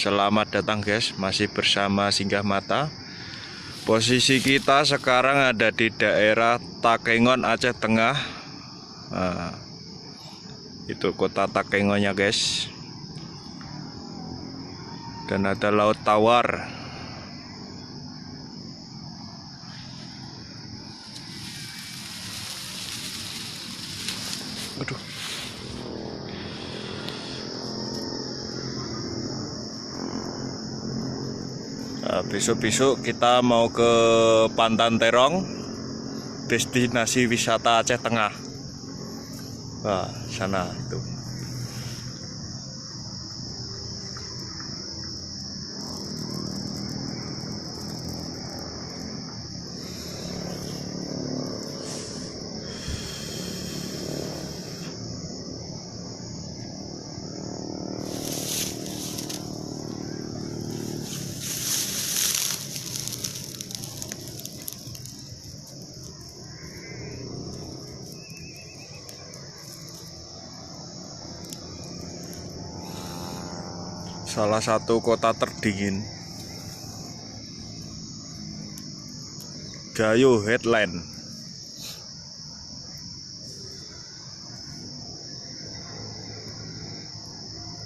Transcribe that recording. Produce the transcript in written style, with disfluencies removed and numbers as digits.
Selamat datang guys, masih bersama Singgah Mata. Posisi kita sekarang ada di daerah Takengon, Aceh Tengah. Nah, itu kota Takengonnya guys. Dan ada Laut Tawar. Aduh. Nah, besok-besok kita mau ke Pantan Terong, destinasi wisata Aceh Tengah. Wah, sana itu. Salah satu kota terdingin, Gayo Headland.